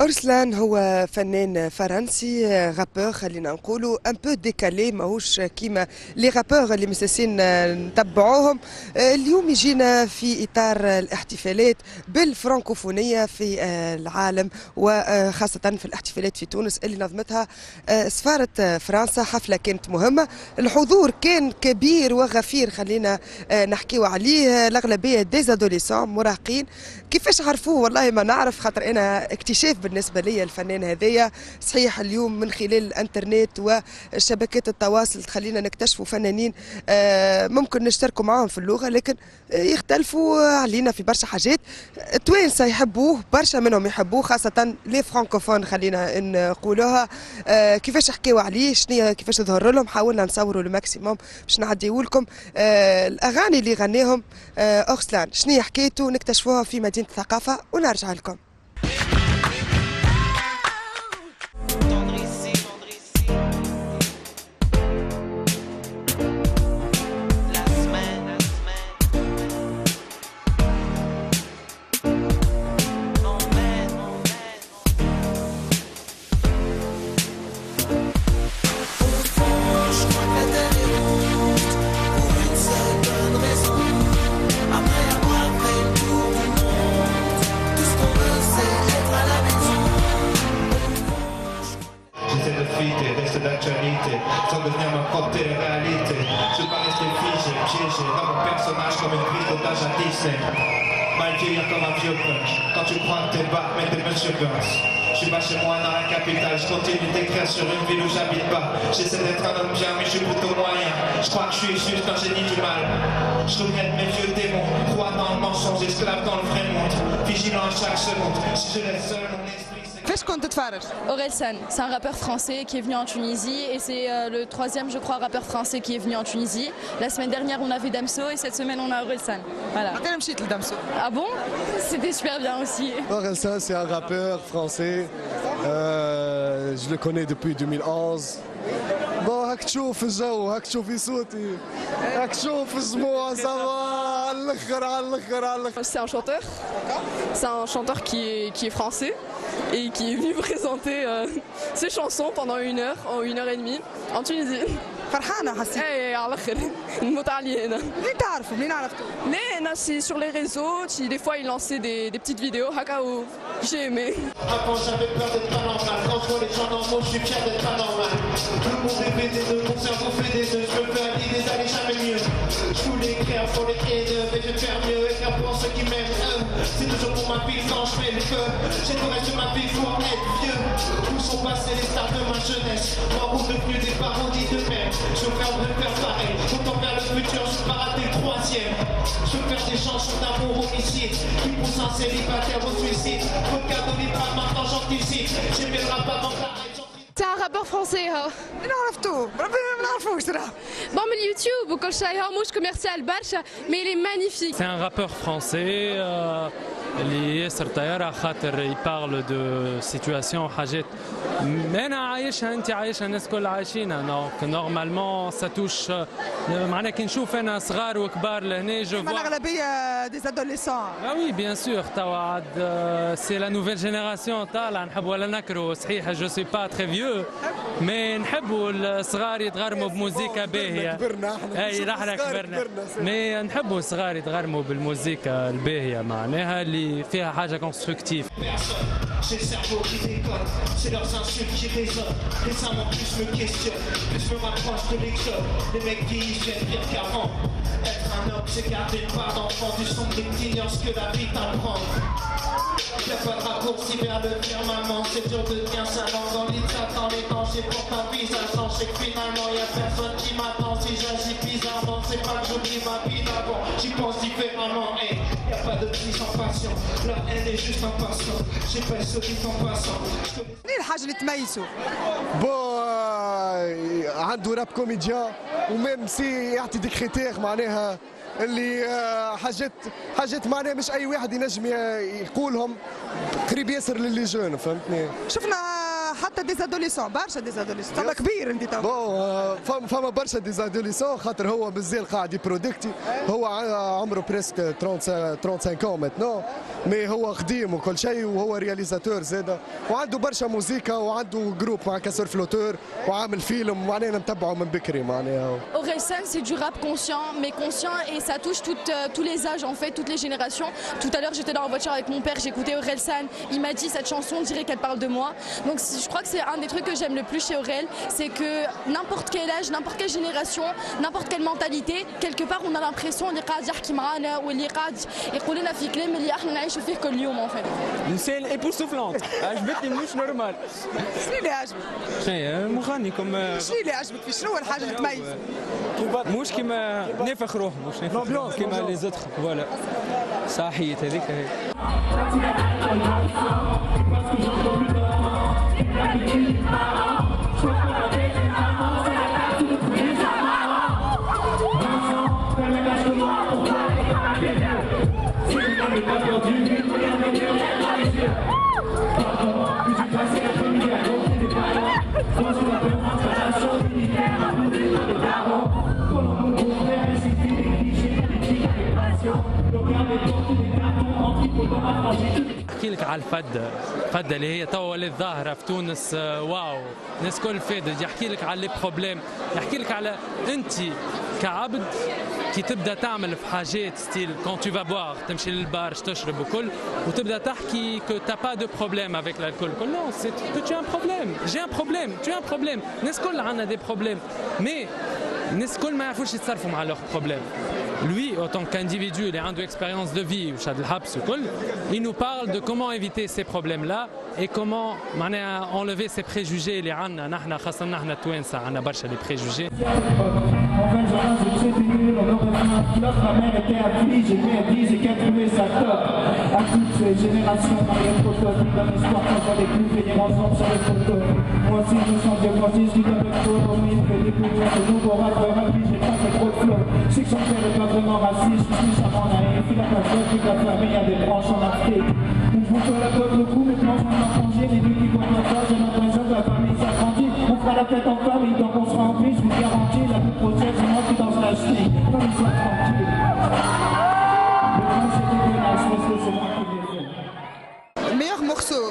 أرسلان هو فنان فرنسي غابور خلينا نقولوا ان بو ديكالي ماهوش كيما لي غابور اللي مساسين نتبعوهم. اليوم يجينا في اطار الاحتفالات بالفرنكوفونيه في العالم وخاصه في الاحتفالات في تونس اللي نظمتها سفاره فرنسا. حفله كانت مهمه، الحضور كان كبير وغفير خلينا نحكيو عليه. الاغلبيه ديزادوليسون مراهقين. كيفاش عرفوه؟ والله ما نعرف، خاطر انا اكتشاف بالنسبه لي الفنان هذايا. صحيح اليوم من خلال الانترنت وشبكات التواصل تخلينا نكتشفوا فنانين ممكن نشتركوا معاهم في اللغه، لكن يختلفوا علينا في برشا حاجات. التوانسه يحبوه، برشا منهم يحبوه، خاصه لي فرانكوفون خلينا نقولوها. كيفاش حكيوا عليه، شنو كيفاش ظهر لهم، حاولنا نصوروا الماكسيموم باش نعديو لكم الاغاني اللي غناهم أرسلان. شنو حكايته نكتشفوها في مدينه الثقافه ونرجع لكم. d'actualité, sans devenir ma propre télé-réalité. Je veux pas rester figé, piégé dans mon personnage comme une prise d'otage à Disney. Mal vieillir comme un vieux punch, quand tu crois que t'es bas, mais t'es Monsieur Burns. Je suis pas chez moi dans la capitale, je continue d'écrire sur une ville où j'habite pas. J'essaie d'être un homme bien, mais je suis plutôt moyen. Je crois que je suis juste un génie du mal. Je regrette mes vieux démons, roi dans le mensonge, esclave dans le vrai monde. Vigilant à chaque seconde, si je laisse seul mon esprit. كيفاش كنت تتفرج؟ Orelsan, c'est un rappeur français qui est venu en Tunisie et c'est le troisième, je crois, rappeur français qui est venu en Tunisie. La semaine dernière, on avait Damso et cette semaine, on a Orelsan. Voilà. Ah bon? C'était super bien aussi. Orelsan, c'est un rappeur français. Je le connais depuis 2011. Bon, هاك تشوف الجو، هاك تشوفي صوتي، هاك تشوف الجموع، سافا على الاخر على الاخر على الاخر. C'est un chanteur. C'est un chanteur qui est français et qui est venu présenter ses chansons pendant 1 heure, en 1 heure et demie, en Tunisie. فرحانه حسيت؟ ايه على الاخر نموت عليه انا. منين تعرفوا؟ منين عرفتوا؟ Mais c'est sur les réseaux, des fois il lançait des petites vidéos, Hakao, j'ai aimé. Avant j'avais peur d'être pas normal, quand je vois les gens normaux, je suis fier d'être pas normal. Tout le monde est pété de mon cerveau fait des œufs, je me fais des années jamais mieux. Je voulais écrire pour les haineux, mais je vais faire mieux, écrire pour ceux qui m'aiment, c'est toujours pour ma vie quand je fais le feu. J'ai tout resté ma vie pour être vieux. Où sont passés les stars de ma jeunesse, moi où devenu des parodies de merde. Je veux faire pareil, autant vers le futur, je veux pas rater le 3e. Je veux faire des chansons d'amour homicide, qui poussent un célibataire au suicide. Regarde les pas maintenant j'anticipe, j'aimais le rap avant que la hype. C'est un rappeur français. منين عرفتوه؟ ربي ما نعرفوش ترى. Bon, mais YouTube, وكل شيء مش commercial برشا, mais il est magnifique. C'est un rappeur français اللي ياسر طيارة خاطر يبارل دو سيتواسيون حاجات أنا عايشها أنت عايشها الناس كل عايشينها. دونك نورمالمون سا توش معناها كي نشوف أنا صغار وكبار لهنا جو فوا الاغلبيه ديزادوليسون. Ah oui bien sûr توا عاد سي لا نوفيل جينيراسيون طالعة نحب ولا نكرو. صحيح جو سوي با تري فيو مي نحبوا الصغار يتغرموا بموسيقى باهية. اي نحن كبرنا مي نحبوا الصغار يتغرموا بالموسيقى الباهية معناها اللي فيها حاجة كونستركتيف. J'ai le cerveau qui déconne, c'est leurs insultes qui résonnent. Récemment plus je me questionne, plus je me rapproche de l'exode. Les mecs qui y viennent pire qu'avant. Être un homme c'est garder une part d'enfant. Du son de l'ignorance que la vie t'apprend. Y'a pas de raccourci vers le firmament. C'est dur de tenir sa langue dans l'île, t'attends les dangers pour ta vie. Ça change, c'est que finalement y'a personne qui m'attend. Si j'agis bizarrement, c'est pas que j'oublie ma vie d'avant. J'y pense différemment, hey. Y'a pas de prise en passion. La haine est juste un passant. J'ai pas solide en passant. منين الحاجه اللي تميزوا؟ بو عنده راب كوميديان وميم سي يعطي دي كريتير معناها اللي حاجات معناها مش اي واحد ينجم يقولهم، قريب ياسر للي جون فهمتني. شفنا حتى معناتها ديزادوليسون برشا ديزادوليسون تما كبير انت تو. بون فما برشا ديزادوليسون خاطر هو مازال قاعد يبرودكتي، هو عمره بريسك 35 ماتنو، مي هو قديم وكل شيء وهو رياليزاتور زاده وعنده برشا موسيقى وعنده جروب مع كاسور فلوتور وعامل فيلم معناها نتبعه من بكري معناها. Orelsan, c'est du rap conscient, mais conscient et ça touche tous les âges en fait, toutes les générations. Tout à l'heure j'étais dans la voiture avec mon père, j'écoutais Orelsan, il m'a dit cette chanson on dirait qu'elle parle de moi. Donc je crois que c'est un des trucs que j'aime le plus chez Aurel, c'est que n'importe quel âge, n'importe quelle génération, n'importe quelle mentalité, quelque part on a l'impression اللي قاعد يحكي معانا واللي قاعد يقول لنا في كلام اللي احنا نعيشوا فيه كل يوم en fait. انسان ايبوستوفلونت عجبتني مش نورمال. شنو اللي عجبك؟ شنو مغني كم شنو اللي عجبك فيه؟ شنو الحاجه اللي تميز؟ مش كيما نافخ روح مش نافخ كيما لي زوتر فوالا صحيت هذيك هي. احكي لك على الفدة اللي هي توا ولات ظاهرة في تونس. واو الناس كل فادت، يحكي لك على لي بروبليم، يحكي لك على انت كعبد كي تبدا تعمل في حاجات ستيل كون تو فا بوار تمشي للبار تشرب وكل وتبدا تحكي كو تا با دو بروبليم افيك الكول كل نو سي كو تو ان بروبليم جي ان بروبليم تو ان بروبليم. الناس كل عندنا دي بروبليم مي الناس كل ما يعرفوش يتصرفوا مع لوغ بروبليم. Lui, en tant qu'individu, il a une expérience de vie, il nous parle de comment éviter ces problèmes-là et comment enlever ces préjugés. Les préjugés. En fait, j'ai traité nul, on aurait fait un flop, ma mère était afflige, j'ai fait 10 et qu'elle trouvait ça top. À toutes ces générations, Marie prototype, dans l'histoire, quand on les plus venir ensemble sur les photos. Moi aussi, je me sens bien grandi, je dis avec trop, comme il fait des coups, c'est nouveau rappeur, rapide, j'ai pas fait trop de flow. Je sais que son père est pas vraiment raciste, je suis charmant naïf, il a pas fait, toute la famille, il y a des branches en Afrique. Donc je vous fais la côte le coup, maintenant je m'en manger, les deux qui voient ma face, j'ai l'impression que la famille s'agrandit. On fera la fête en famille, tant qu'on sera en vie, je vous garantis, la plus prochaine, c'est moi qui danse la chenille. Comme ils sont tranquilles. Le coup, c'est dégueulasse, parce que c'est moi qui l'ai fait. Meilleur morceau.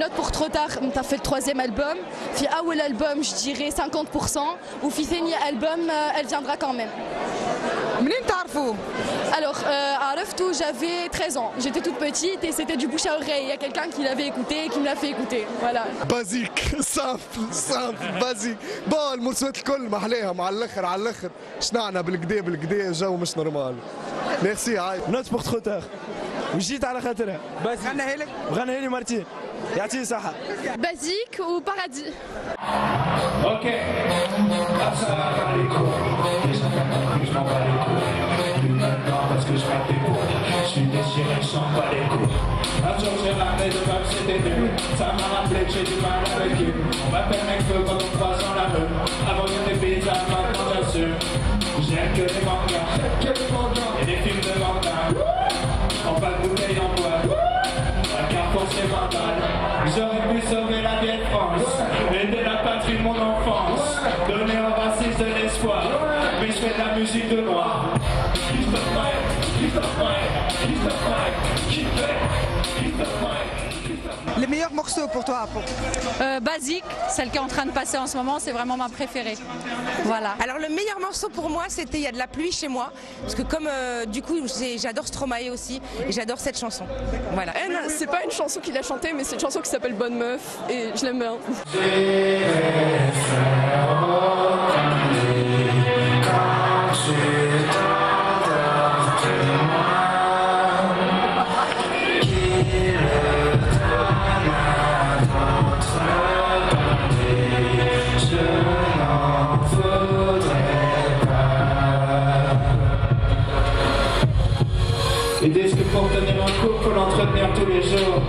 Note pour trop tard, t'as fait le 3e album. Fi Awel album, je dirais 50%. Ou Fi Thani album, elle viendra quand même. منين تعرفوا؟ Alors, Areftou, j'avais 13 ans. J'étais toute petite et c'était du bouche à oreille. Il y a quelqu'un qui l'avait écouté et qui me l'a fait écouter. Voilà. بازيك سامبل بازيك. بون المرسومات الكل محلاها مع الاخر على الاخر شنعنا بالكدا جو مش نورمال. ميرسي عايد. نوت بور ترو تار وجيت على خاطرها بازيك غناها لك؟ غناها لي مارتين يعطيه صحة. Basique ou Paradis? Ok. Je m'en bats les couilles. Plus maintenant parce que je frappe des coups. Je suis déchiré, je s'en bats les couilles. Un jour j'ai ramené de même c'était nul. Ça m'a rappelé que j'ai du mal avec eux. On m'appelle mec feu quand on croise dans la rue. Avant j'étais bizarre, maintenant j'assume. J'aime que les mangas. Et des films de manga. En pas de bouteille en bois. Un carrefour c'est mental. J'aurais pu sauver la vieille France. Aider la patrie de mon enfance. Donner aux racistes de l'espoir. Mais je fais de la musique de noir. Les meilleurs morceaux pour toi pour... Basique, celle qui est en train de passer en ce moment, c'est vraiment ma préférée. Voilà. Alors le meilleur morceau pour moi, c'était Il y a de la pluie chez moi, parce que comme du coup j'adore Stromae aussi et j'adore cette chanson. Voilà. C'est pas une chanson qu'il a chantée, mais c'est une chanson qui s'appelle Bonne Meuf et je l'aime bien. Ils disent que pour tenir un couple, faut l'entretenir tous les jours.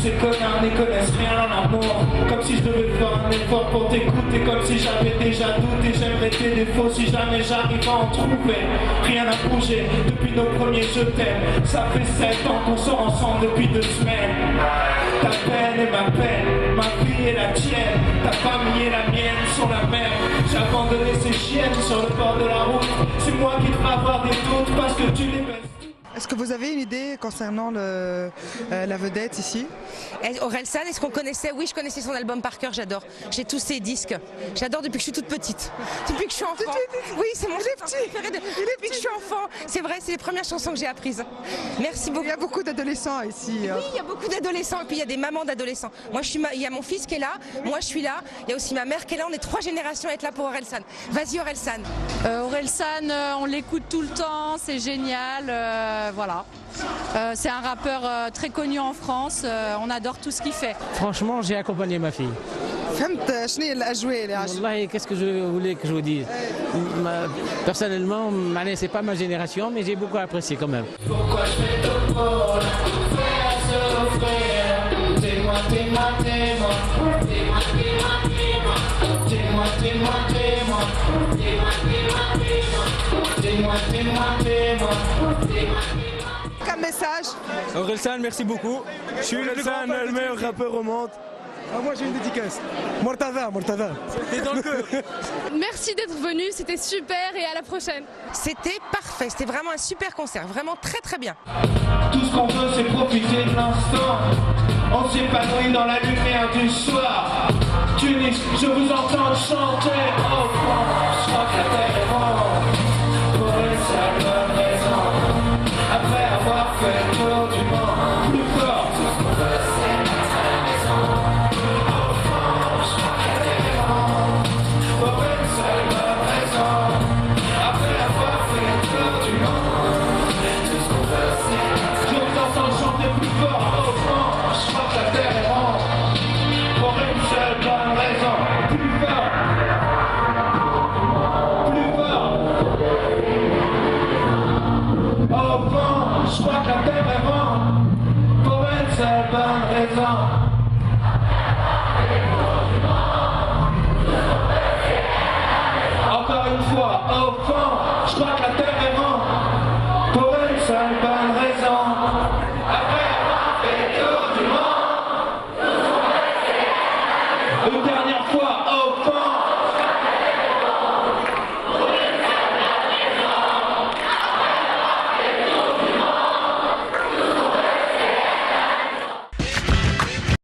Ces connards n'y connaissent rien en amour. Comme si je devais faire un effort pour t'écouter. Comme si j'avais déjà douté. J'aimerais tes défauts si jamais j'arrive à en trouver. Rien n'a bougé depuis nos premiers je t'aime. Ça fait 7 ans qu'on sort ensemble depuis 2 semaines. Ta peine et ma peine, ma vie et la la tienne. Ta famille et la mienne sont la même. J'ai abandonné ces chiennes sur le bord de la route. C'est moi qui devrais avoir des doutes parce que tu les baisses. Est-ce que vous avez une idée concernant la vedette ici? Orelsan, est-ce qu'on connaissait? Oui, je connaissais son album par cœur, j'adore. J'ai tous ses disques. J'adore depuis que je suis toute petite. Depuis que je suis enfant. Oui, c'est mon préféré depuis que je suis enfant. C'est vrai, c'est les premières chansons que j'ai apprises. Merci beaucoup. Il y a beaucoup d'adolescents ici. Oui, il y a beaucoup d'adolescents et puis il y a des mamans d'adolescents. Moi, il y a mon fils qui est là, moi je suis là, il y a aussi ma mère qui est là. On est 3 générations à être là pour Orelsan. Vas-y Orelsan. Orelsan, on l'écoute tout le temps, c'est génial. Voilà. C'est un rappeur très connu en France, on adore tout ce qu'il fait. Franchement, j'ai accompagné ma fille. Qu'est-ce que je voulais que je vous dise? Personnellement, c'est pas ma génération, mais j'ai beaucoup apprécié quand même. Pourquoi je fais tout pour faire souffrir? Dis-moi, dis-moi, dis-moi. Dis-moi, dis-moi, dis-moi. Dis-moi, dis-moi, dis-moi. Dis-moi, dis-moi, dis-moi. Dis-moi, dis-moi, dis-moi. Un message. Orelsan, merci beaucoup. Je suis le meilleur rappeur au monde. Ah, moi j'ai une dédicace. Mortada. T'es dans le cœur. Merci d'être venu, c'était super et à la prochaine. C'était parfait, c'était vraiment un super concert, vraiment très très bien. Tout ce qu'on veut c'est profiter de l'instant. On s'épanouit dans la lumière du soir. Tunis, je vous entends chanter. Oh, je crois que la terre est ronde. Pour une seule raison. Après avoir fait le tour du monde, plus fort. Tout ce qu'on veut c'est être à la maison. Oh, je crois que la terre est ronde. Pour une seule raison. Après avoir fait le tour du monde, tout ce qu'on veut c'est être. Je vous entends chanter plus fort. Oh, je crois que la terre est ronde. Pour une seule bonne raison. Plus fort. Plus fort. Au fond, je crois que la terre est ronde. Pour une seule bonne raison. Encore une fois, au fond, je crois que la